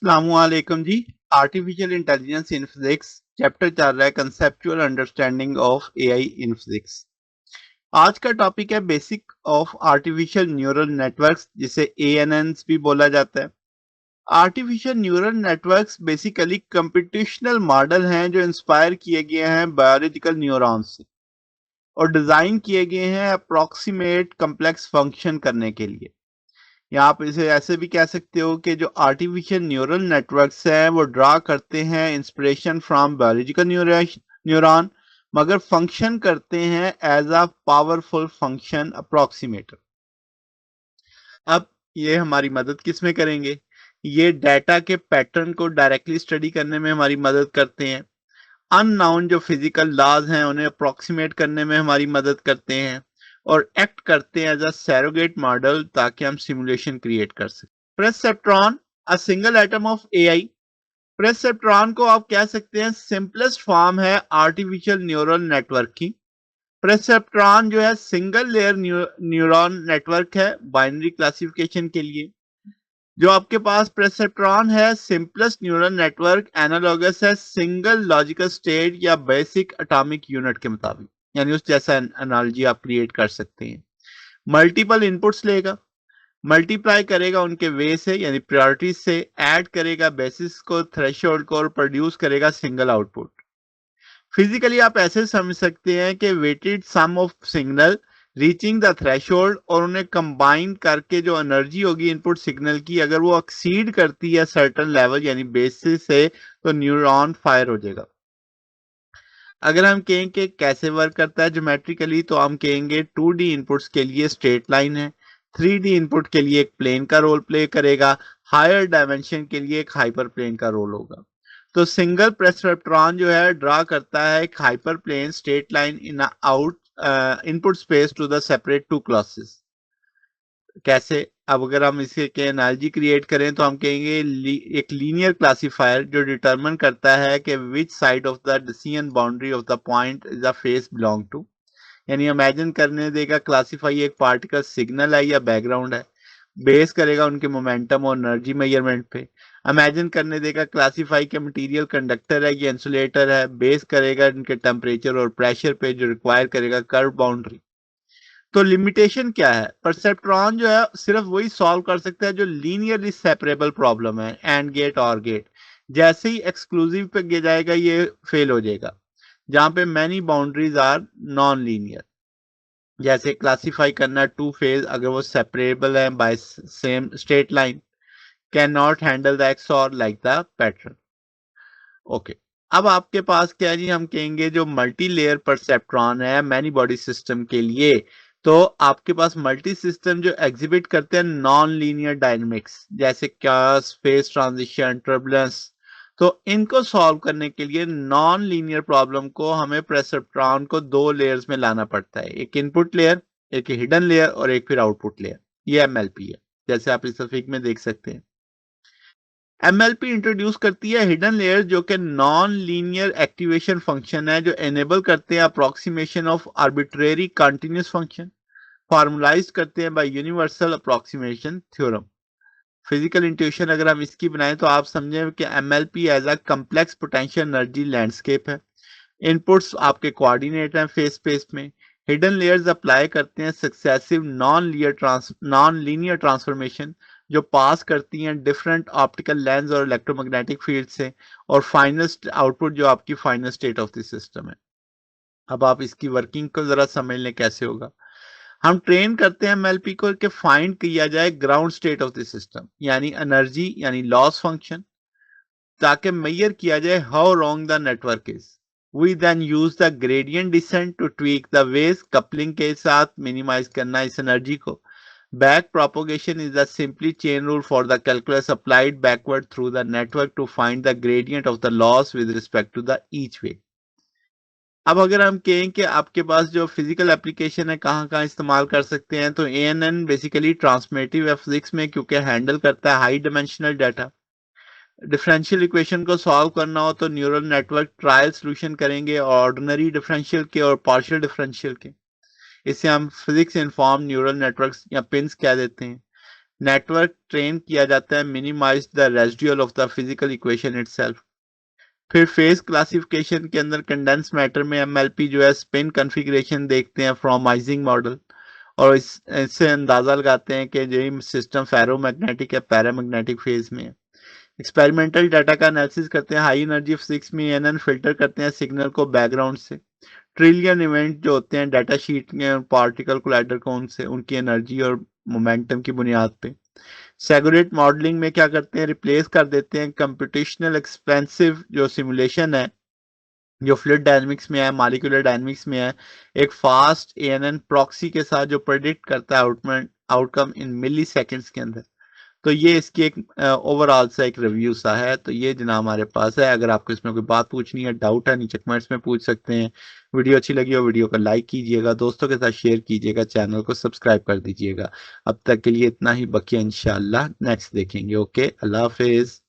अस्सलामुअलैकुम जी। Artificial intelligence in physics chapter चल रहा है conceptual understanding of AI in physics. आज का टॉपिक है basic of artificial neural networks, जिसे एएनएन्स भी बोला जाता है। Artificial neural networks basically computational model हैं जो इंस्पायर किए गए हैं बायोलॉजिकल न्यूरॉन्स से और डिजाइन किए गए हैं अप्रोक्सीमेट कम्प्लेक्स फंक्शन करने के लिए। या आप इसे ऐसे भी कह सकते हो कि जो आर्टिफिशियल न्यूरल नेटवर्क्स हैं वो ड्रा करते हैं इंस्पिरेशन फ्रॉम बायोलॉजिकल न्यूरॉन, मगर फंक्शन करते हैं एज अ पावरफुल फंक्शन अप्रोक्सीमेटर। अब ये हमारी मदद किस में करेंगे? ये डेटा के पैटर्न को डायरेक्टली स्टडी करने में हमारी मदद करते हैं। अननाउन जो फिजिकल लॉज हैं उन्हें अप्रोक्सीमेट करने में हमारी मदद करते हैं और एक्ट करते हैं एज अ सैरोगेट मॉडल ताकि हम सिमुलेशन क्रिएट कर सकें। Perceptron a single atom of AI. Perceptron को आप कह सकते हैं सिंपलेस्ट फॉर्म है आर्टिफिशियल न्यूरल नेटवर्क की। प्रेसेप्ट्रॉन जो है सिंगल लेयर न्यूरॉन नेटवर्क है बाइनरी क्लासिफिकेशन के लिए। जो आपके पास प्रेसेप्ट्रॉन है सिंपलेस्ट न्यूरल नेटवर्क एनालॉगस है सिंगल लॉजिकल स्टेट या बेसिक एटॉमिक यूनिट के मुताबिक, यानी उस जैसा एनालॉजी आप क्रिएट कर सकते हैं। मल्टीपल इनपुट्स लेगा, मल्टीप्लाई करेगा उनके वे से यानी प्रायोरिटी से, ऐड करेगा बेसिस को, थ्रेशोल्ड को, और प्रोड्यूस करेगा सिंगल आउटपुट। फिजिकली आप ऐसे समझ सकते हैं कि weighted sum of signal reaching the threshold और उन्हें कंबाइन करके जो एनर्जी होगी इनपुट सिग्नल की, अगर वो एक्सीड करती है सर्टेन लेवल यानी बेसिस से, तो न्यूरॉन फायर हो जाएगा। अगर हम कहें कि कैसे वर्क करता है ज्योमेट्रिकली, तो हम कहेंगे 2D इनपुट्स के लिए स्ट्रेट लाइन है, 3D इनपुट के लिए एक प्लेन का रोल प्ले करेगा, हायर डायमेंशन के लिए एक हाइपर प्लेन का रोल होगा। तो सिंगल प्रेसेप्ट्रॉन जो है ड्रा करता है एक hyper plane straight line in out input space to the separate two classes. कैसे? अब अगर हम इसके के एनालॉजी क्रिएट करें तो हम कहेंगे एक लीनियर क्लासिफायर जो डिटरमिन करता है कि which side of the decision boundary of the point is the phase belong to. यानी इमेजिन करने देगा क्लासिफाई एक पार्टिकल सिग्नल है या बैकग्राउंड है, बेस करेगा उनके मोमेंटम और एनर्जी मेजरमेंट पे। इमेजिन करने देगा क्लासिफाई के मटेरियल कंडक्टर है या इंसुलेटर है, बेस करेगा इनके टेम्परेचर और प्रेशर पे, जो रिक्वायर करेगा कर्व बाउंड्री। तो लिमिटेशन क्या है? परसेप्ट्रॉन जो है सिर्फ वही सॉल्व कर सकता है जो लीनियरली सेपरेबल प्रॉब्लम है, एंड गेट और गेट। जैसे ही एक्सक्लूसिव पे गिर जाएगा ये फेल हो जाएगा। जहां पे many boundaries are non linear, जैसे क्लासिफाई करना टू फेज, अगर वो सेपरेबल है by same straight line, can not handle the XOR like the pattern. Okay, अब आपके पास क्या है जी? हम कहेंगे जो मल्टी लेयर परसेप्ट्रॉन है मैनी बॉडी सिस्टम के लिए, तो आपके पास मल्टी सिस्टम जो एग्जिबिट करते हैं नॉन लीनियर डायनेमिक्स, जैसे chaos, फेस ट्रांजिशन, टर्बुलेंस। तो इनको सॉल्व करने के लिए नॉन लीनियर प्रॉब्लम को हमें परसेप्ट्रॉन को दो लेयर्स में लाना पड़ता है, एक इनपुट लेयर, एक हिडन लेयर और एक फिर आउटपुट लेयर। ये एमएलपी है, जैसे आप इस तस्वीर में देख सकते हैं। एमएलपी इंट्रोड्यूस करती है हिडन लेयर जो कि नॉन लीनियर एक्टिवेशन फंक्शन है, जो एनेबल करते हैं approximation of arbitrary continuous function, formulise करते हैं by universal approximation theorem. Physical intuition अगर हम इसकी बनाएं तो आप समझें कि MLP as a complex potential energy landscape है। इनपुट्स आपके कोऑर्डिनेट हैं फेस स्पेस में। हिडन लेयर्स अप्लाई करते हैं सक्सेसिव नॉन लीनियर ट्रांसफॉर्मेशन, जो पास करती हैं डिफरेंट ऑप्टिकल लेंस और इलेक्ट्रोमैग्नेटिक फील्ड से, और फाइनल आउटपुट जो आपकी final state of the system है। अब आप इसकी वर्किंग को जरा समझ लें कैसे होगा। हम ट्रेन करते हैं एमएलपी को कि फाइंड किया जाए ground state of the system, यानी एनर्जी यानी लॉस फंक्शन, ताकि मेजर किया जाए how wrong the network is. We then use the gradient descent to tweak the weights, coupling के साथ मिनिमाइज करना इस एनर्जी को। Back propagation is the simply chain rule for the calculus applied backward through the network to find the gradient of the loss with respect to the each weight. अब अगर हम कहें कि आपके पास जो फिजिकल एप्लीकेशन है कहाँ कहाँ इस्तेमाल कर सकते हैं, तो एएनएन बेसिकली ट्रांसमेटिव फिजिक्स में, क्योंकि हैंडल करता है high dimensional data. Differential equation को सॉल्व करना हो तो न्यूरल नेटवर्क ट्रायल सोल्यूशन करेंगे, ऑर्डिनरी डिफरेंशियल के और पार्शियल डिफरेंशियल के। इसे हम फिजिक्स इन्फॉर्म न्यूरल नेटवर्क्स या पिन्स कह देते हैं। नेटवर्क ट्रेन किया जाता है, minimise the residual of the physical equation itself. फिर फेस क्लासिफिकेशन के अंदर कंडेंस मैटर में एमएलपी जो है स्पिन कॉन्फ़िगरेशन देखते हैं फ्रॉम आइजिंग मॉडल, और इससे अंदाजा लगाते हैं कि जो सिस्टम फेरोमैग्नेटिक या पैरामैग्नेटिक फेज में है। एक्सपेरिमेंटल डाटा का एनालिसिस करते हैं, हाई एनर्जी फिजिक्स में एनएन फिल्टर करते हैं सिग्नल को बैकग्राउंड से। ट्रिलियन इवेंट जो होते हैं डाटा शीट में पार्टिकल कोलाइडर कौन से उनकी एनर्जी और मोमेंटम की बुनियाद पे। सेगुरेट मॉडलिंग में क्या करते हैं, रिप्लेस कर देते हैं कंप्यूटेशनल एक्सपेंसिव जो सिमुलेशन है जो फ्लूइड डायनामिक्स में है, मॉलिक्यूलर डायनामिक्स में है, एक फास्ट एएनएन प्रॉक्सी के साथ जो प्रेडिक्ट करता है आउटकम इन मिली सेकेंड्स के अंदर। तो ये इसकी एक ओवरऑल सा एक रिव्यू सा है। तो ये जनाब हमारे पास है। अगर आपको इसमें कोई बात पूछनी है, डाउट है, नीचे कमेंट्स में पूछ सकते हैं। वीडियो अच्छी लगी हो वीडियो को लाइक कीजिएगा, दोस्तों के साथ शेयर कीजिएगा, चैनल को सब्सक्राइब कर दीजिएगा। अब तक के लिए इतना ही, बकिया इंशाल्लाह नेक्स्ट देखेंगे। ओके, अल्लाह हाफिज।